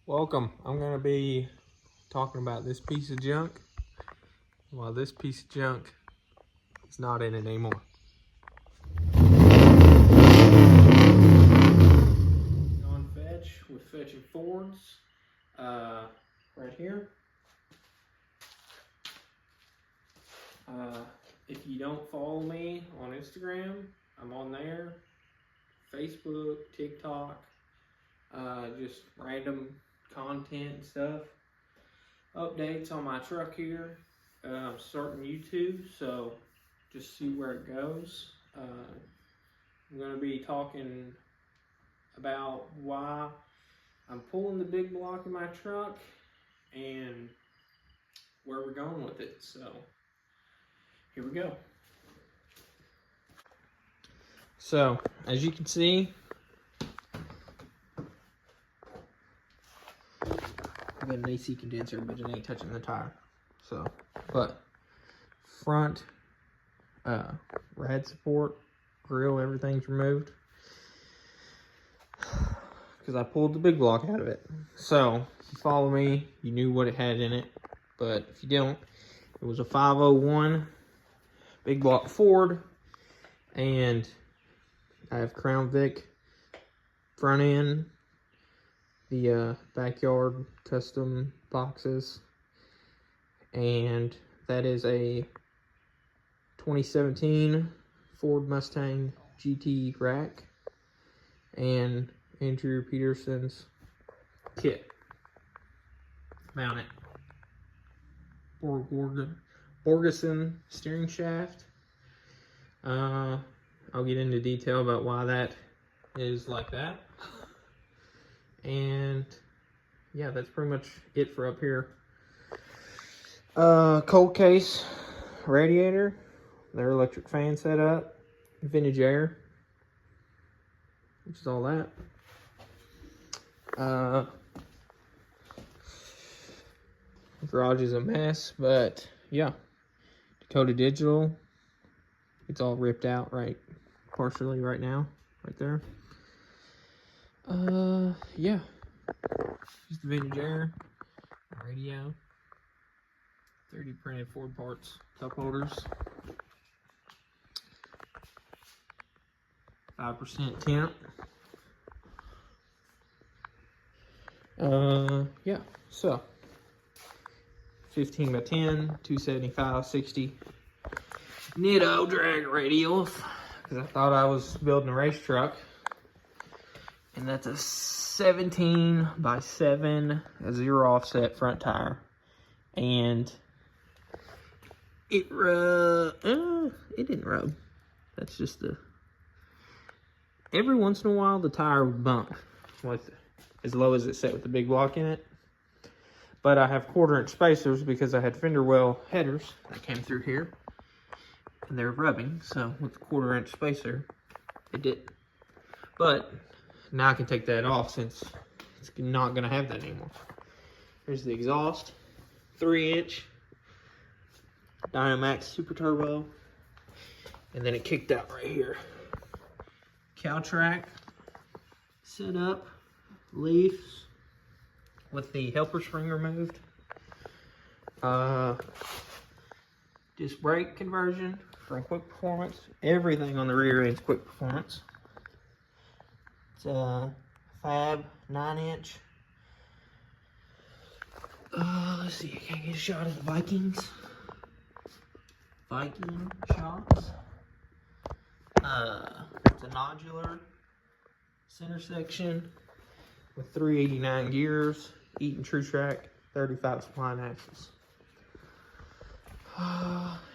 Welcome. I'm going to be talking about this piece of junk while this piece of junk is not in it anymore. On Fetch with Fetch and Fords right here. If you don't follow me on Instagram, I'm on there. Facebook, TikTok, just random content and stuff. Updates on my truck here. I'm starting YouTube, so just see where it goes. I'm going to be talking about why I'm pulling the big block in my truck and where we're going with it. So here we go. So as you can see, I've got an AC condenser, but it ain't touching the tire. So, but front rad support, grill, everything's removed because I pulled the big block out of it. So if you follow me, you knew what it had in it, but if you don't, it was a 501 big block Ford, and I have Crown Vic front end, the backyard custom boxes, and that is a 2017 Ford Mustang GT rack and Andrew Peterson's kit. Mount it. Borgeson steering shaft. I'll get into detail about why that is like that. And yeah, that's pretty much it for up here. Cold case radiator, their electric fan set up, vintage air, which is all that. Garage is a mess, but yeah, Dakota Digital, it's all ripped out partially right now, right there. Yeah, just the vintage air, radio, 3D printed Ford parts, cup holders, 5% temp. Yeah, so 15 by 10, 275/60 Nitto drag radials, because I thought I was building a race truck. And that's a 17 by 7, a 0 offset front tire. And it didn't rub. That's just every once in a while the tire would bump with as low as it set with the big block in it. But I have 1/4-inch spacers because I had fender well headers that came through here, and they're rubbing. So with the 1/4-inch spacer, it did. But now I can take that off since it's not gonna have that anymore. Here's the exhaust, 3-inch Dynamax Super Turbo, and then it kicked out right here. Cow track set up, leaves with the helper spring removed. Disc brake conversion from Quick Performance. Everything on the rear end's Quick Performance. It's a Fab 9-inch. Let's see, I can't get a shot of the Viking shocks. It's a nodular center section with 389 gears, Eaton True Track 35 spline axles.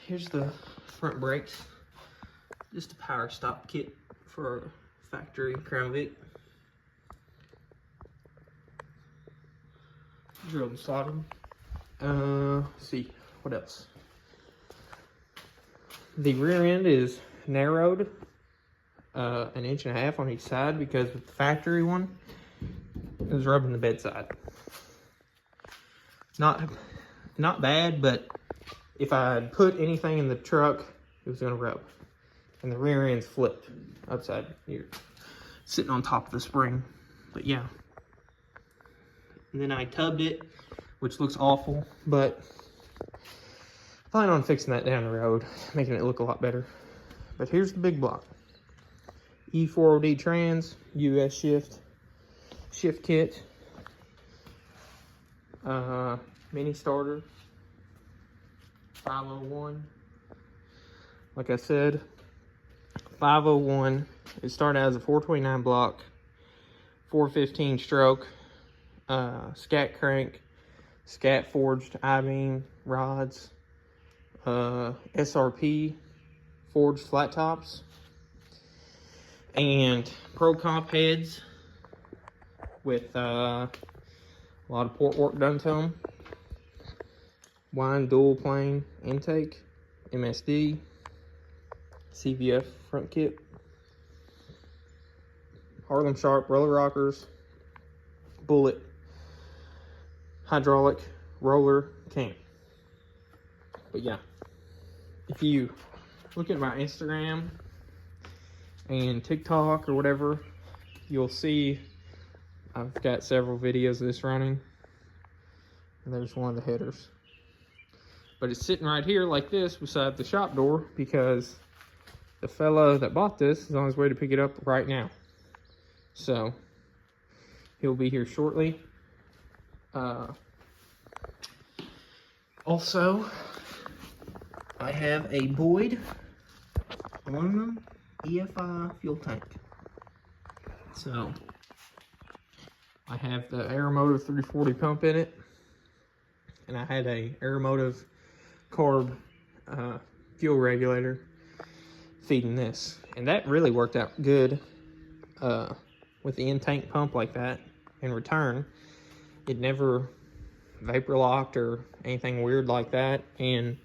Here's the front brakes. Just a power stop kit for factory Crown Vic. Drilled and slotted. Let's see, what else? The rear end is narrowed 1.5 inches on each side because with the factory one, it was rubbing the bedside. Not bad, but if I had put anything in the truck, it was gonna rub. And the rear end's flipped upside here, sitting on top of the spring. But yeah, and then I tubbed it, which looks awful, but plan on fixing that down the road, making it look a lot better. But here's the big block. E4OD trans, US shift kit, mini starter, 501. Like I said, 501. It started out as a 429 block, 415 stroke, scat crank, scat forged I-beam rods, SRP forged flat tops, and Pro Comp heads with a lot of port work done to them. Wine dual plane intake, MSD, CVF front kit, Harlem Sharp roller rockers, bullet hydraulic roller cam. But yeah, if you look at my Instagram and TikTok or whatever, you'll see I've got several videos of this running, and there's one of the headers. But it's sitting right here like this beside the shop door because the fella that bought this is on his way to pick it up right now. So he'll be here shortly. Also, I have a Boyd aluminum EFI fuel tank. So I have the Aeromotive 340 pump in it, and I had a Aeromotive carb fuel regulator feeding this, and that really worked out good with the in-tank pump like that. In return, it never vapor locked or anything weird like that, and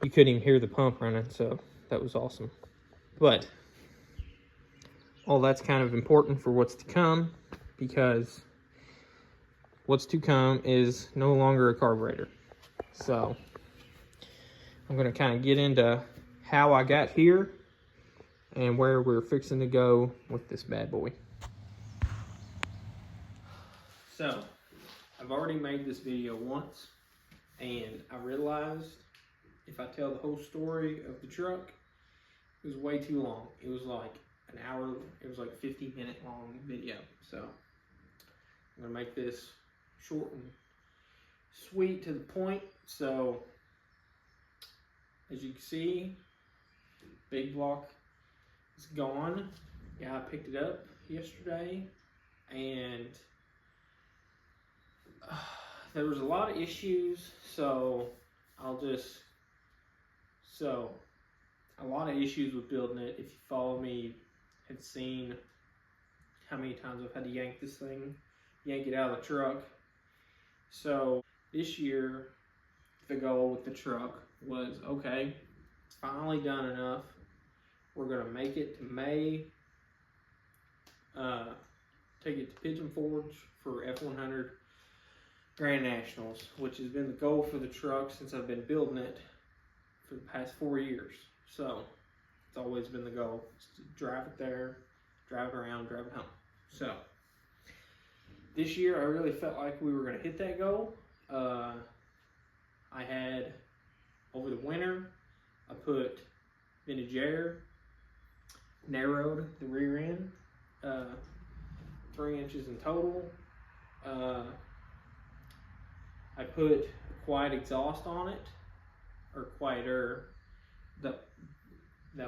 you couldn't even hear the pump running, so that was awesome. But all that's kind of important for what's to come, because what's to come is no longer a carburetor. So I'm going to kind of get into how I got here and where we're fixing to go with this bad boy. So I've already made this video once, and I realized if I tell the whole story of the truck, it was way too long. It was like an hour, it was like a 50-minute long video. So I'm gonna make this short and sweet to the point. So as you can see, big block is gone. Yeah, I picked it up yesterday, and there was a lot of issues, so a lot of issues with building it. If you follow me, had seen how many times I've had to yank it out of the truck. So this year, the goal with the truck was, okay, it's finally done enough. We're gonna make it to May, take it to Pigeon Forge for F100 Grand Nationals, which has been the goal for the truck since I've been building it for the past 4 years. So it's always been the goal, to drive it there, drive it around, drive it home. So this year I really felt like we were going to hit that goal. I had, over the winter, I put vintage air, narrowed the rear end, 3 inches in total. I put quiet exhaust on it, or quieter, that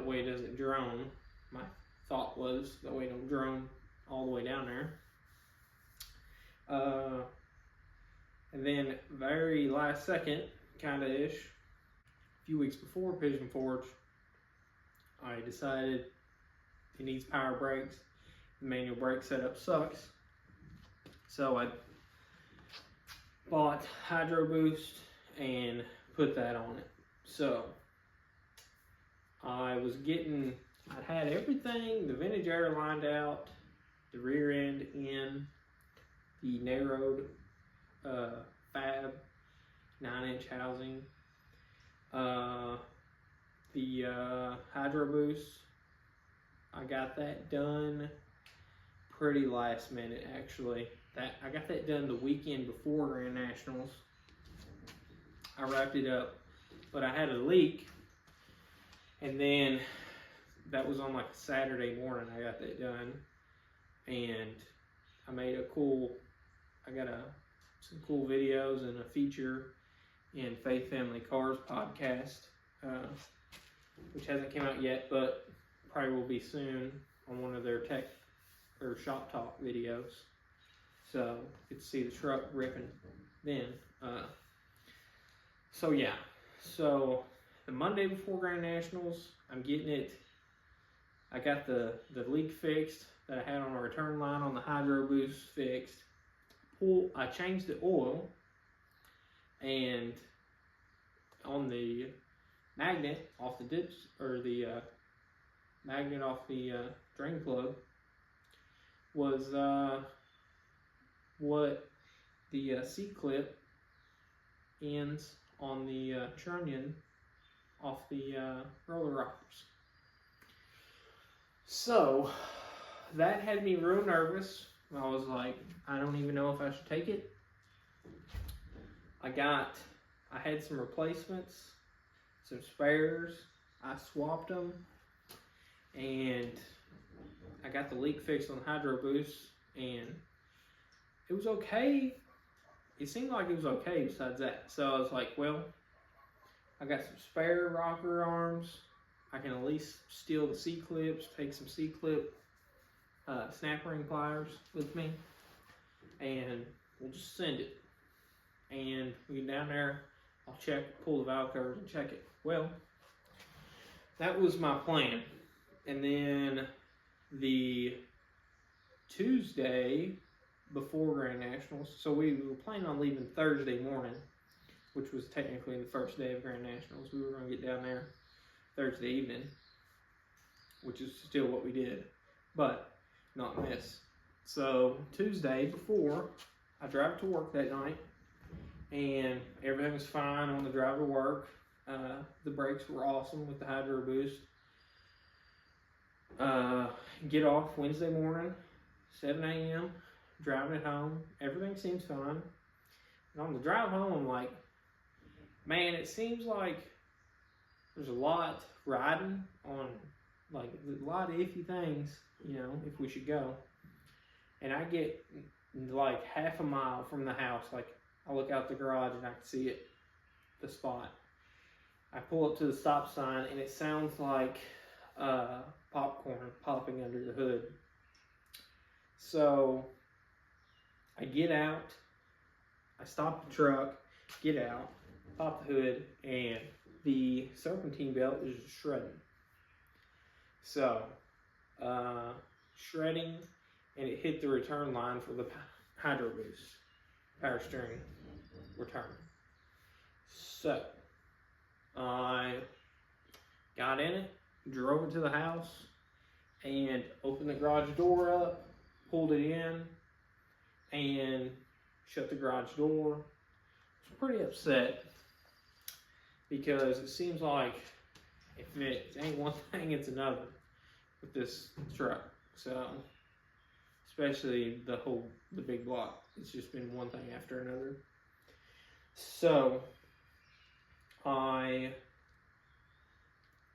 way it doesn't drone. My thought was that way it don't drone all the way down there. And then very last second, kinda-ish, a few weeks before Pigeon Forge, I decided it needs power brakes. The manual brake setup sucks. So I bought Hydro Boost and put that on it. So I'd had everything, the vintage air lined out, the rear end in, the narrowed fab 9-inch housing, the Hydro Boost, I got that done pretty last minute actually. I got that done the weekend before Grand Nationals. I wrapped it up, but I had a leak, and then that was on like a Saturday morning. I got that done, and I made I got some cool videos and a feature in Faith Family Cars podcast, which hasn't come out yet, but probably will be soon on one of their tech or shop talk videos. So get to see the truck ripping then. So yeah, so the Monday before Grand Nationals, I'm getting it. I got the leak fixed that I had on a return line on the Hydro Boost fixed. I changed the oil, and on the magnet off the dips, or the magnet off the drain plug, was what the C-clip ends on the trunnion off the roller rockers. So that had me real nervous. I was like, I don't even know if I should take it. I had some replacements, some spares. I swapped them, and I got the leak fixed on the Hydro Boost, and it was okay. It seemed like it was okay besides that. So I was like, well, I got some spare rocker arms. I can at least steal the C-clips, take some C-clip snap ring pliers with me, and we'll just send it. And we get down there, I'll pull the valve covers and check it. Well, that was my plan. And then the Tuesday before Grand Nationals, so we were planning on leaving Thursday morning, which was technically the first day of Grand Nationals. We were going to get down there Thursday evening, which is still what we did, but not miss. So Tuesday before, I drive to work that night, and everything was fine on the drive to work. The brakes were awesome with the Hydro Boost. Get off Wednesday morning, 7 a.m., driving it home. Everything seems fine. And on the drive home, I'm like, man, it seems like there's a lot riding on, like, a lot of iffy things, if we should go. And I get like half a mile from the house, like I look out the garage and I can see it, the spot. I pull up to the stop sign, and it sounds like popcorn popping under the hood. So I get out, I stop the truck, get out, pop the hood, and the serpentine belt is just shredding. So shredding, and it hit the return line for the Hydro Boost power steering return. So I got in it, drove it to the house, and opened the garage door up, pulled it in, and shut the garage door. I was pretty upset because it seems like if it ain't one thing, it's another with this truck. So, especially the big block. It's just been one thing after another. So,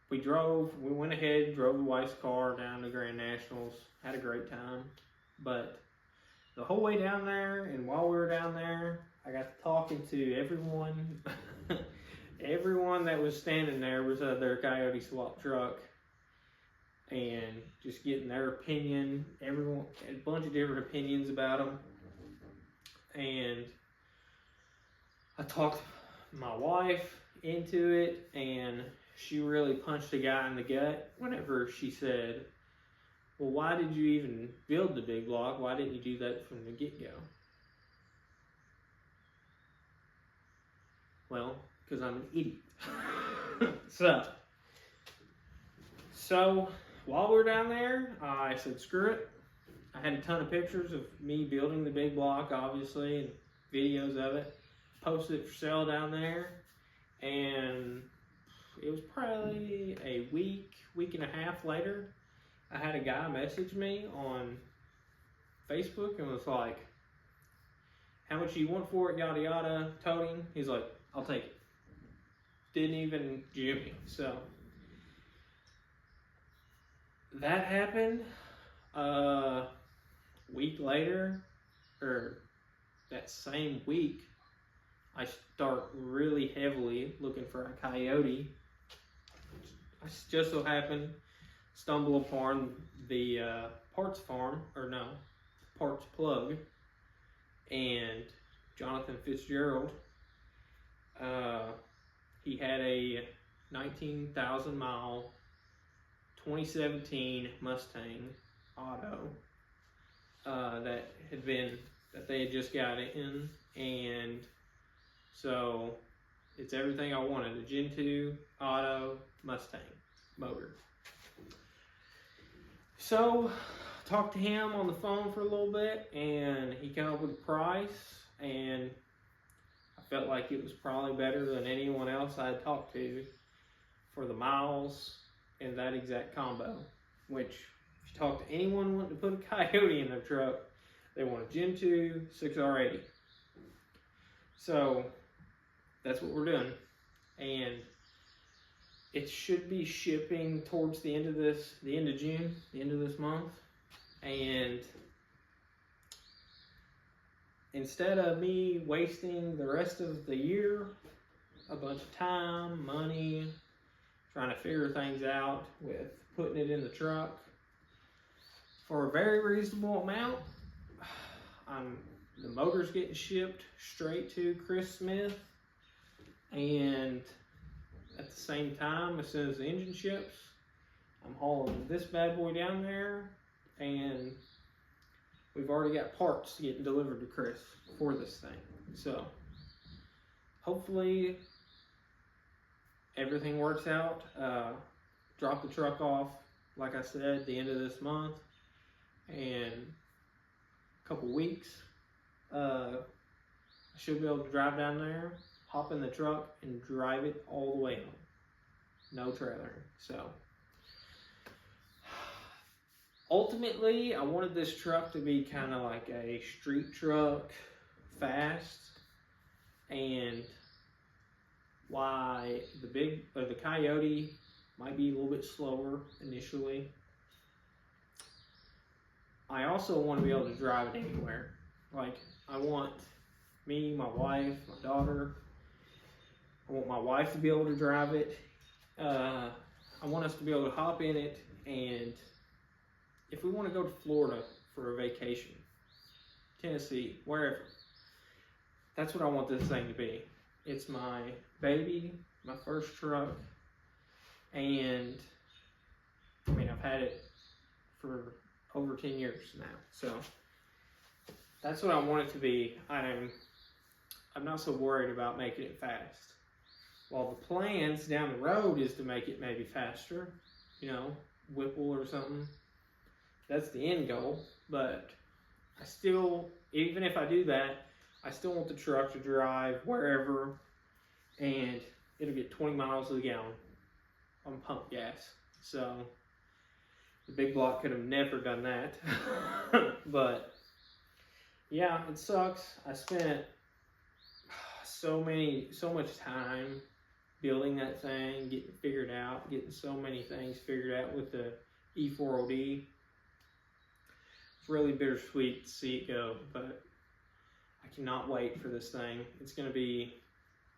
we went ahead, drove the wife's car down to Grand Nationals, had a great time. But the whole way down there, and while we were down there, I got to talking to everyone. Everyone that was standing there was their Coyote swap truck, and just getting their opinion. Everyone, a bunch of different opinions about them. And I talked my wife into it, and she really punched a guy in the gut whenever she said, well, why did you even build the big block? Why didn't you do that from the get-go? Well, because I'm an idiot. So while we were down there, I said, screw it. I had a ton of pictures of me building the big block, obviously, and videos of it. Posted it for sale down there, and it was probably a week and a half later, I had a guy message me on Facebook and was like, much you want for it, yada yada. Told him. He's like, I'll take it. Didn't even jib me. So that happened. Week later, or that same week, I start really heavily looking for a coyote. I just so happened stumble upon the parts farm, or no, parts plug, and Jonathan Fitzgerald. He had a 19,000 mile 2017 Mustang auto that they had just got it in, and so it's everything I wanted: a Gen 2 auto Mustang motor. So talked to him on the phone for a little bit, and he came up with a price, and I felt like it was probably better than anyone else I had talked to for the miles and that exact combo. Which, if you talk to anyone wanting to put a coyote in their truck, they want a Gen 2 6R80. So that's what we're doing, and it should be shipping towards the end of June, the end of this month. And instead of me wasting the rest of the year, a bunch of time, money, trying to figure things out with putting it in the truck for a very reasonable amount, the motor's getting shipped straight to Chris Smith, and at the same time, as soon as the engine ships, I'm hauling this bad boy down there, and we've already got parts getting delivered to Chris for this thing. So hopefully everything works out. Drop the truck off, like I said, the end of this month, and a couple weeks, I should be able to drive down there, hop in the truck, and drive it all the way home. No trailer. So ultimately, I wanted this truck to be kind of like a street truck, fast, and why the Coyote might be a little bit slower initially. I also want to be able to drive it anywhere. Like, I want me, my wife, my daughter, I want my wife to be able to drive it. I want us to be able to hop in it, and if we want to go to Florida for a vacation, Tennessee, wherever, that's what I want this thing to be. It's my baby, my first truck, and I mean, I've had it for over 10 years now, so that's what I want it to be. I'm not so worried about making it fast. While the plans down the road is to make it maybe faster, you know, Whipple or something. That's the end goal, but I still, even if I do that, I still want the truck to drive wherever, and it'll get 20 miles to the gallon on pump gas. So the big block could have never done that. But yeah, it sucks. I spent so much time building that thing, getting it figured out, getting so many things figured out with the E4OD. It's really bittersweet to see it go, but I cannot wait for this thing. It's going to be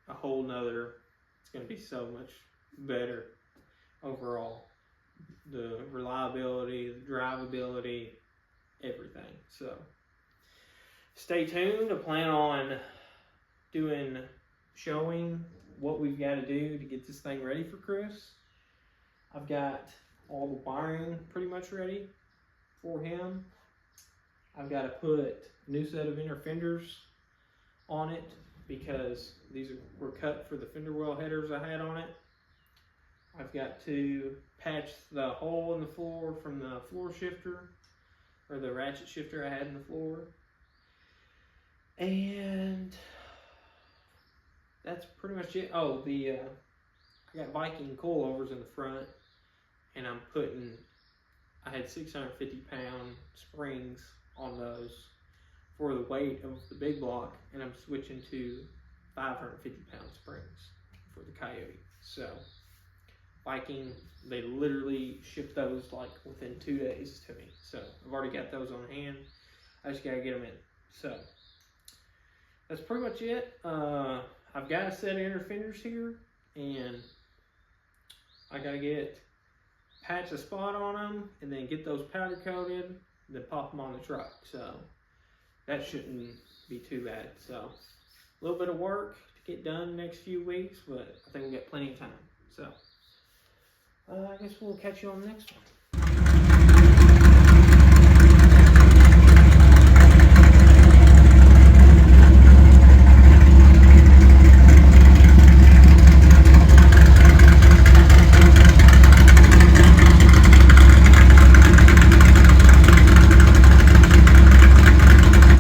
a whole nother, it's going to be so much better overall. The reliability, the drivability, everything. So stay tuned. I plan on showing what we've got to do to get this thing ready for Chris. I've got all the wiring pretty much ready for him. I've got to put a new set of inner fenders on it because these were cut for the fender well headers I had on it. I've got to patch the hole in the floor from the floor shifter, or the ratchet shifter I had in the floor. And that's pretty much it. Oh, I got Viking coilovers in the front, and I had 650-pound springs on those for the weight of the big block, and I'm switching to 550-pound springs for the Coyote. So Viking, they literally ship those like within 2 days to me. So I've already got those on hand. I just gotta get them in. So that's pretty much it. I've got a set of inner fenders here, and I gotta patch a spot on them, and then get those powder coated, then pop them on the truck. So that shouldn't be too bad. So a little bit of work to get done next few weeks, but I think we got plenty of time. So I guess we'll catch you on the next one.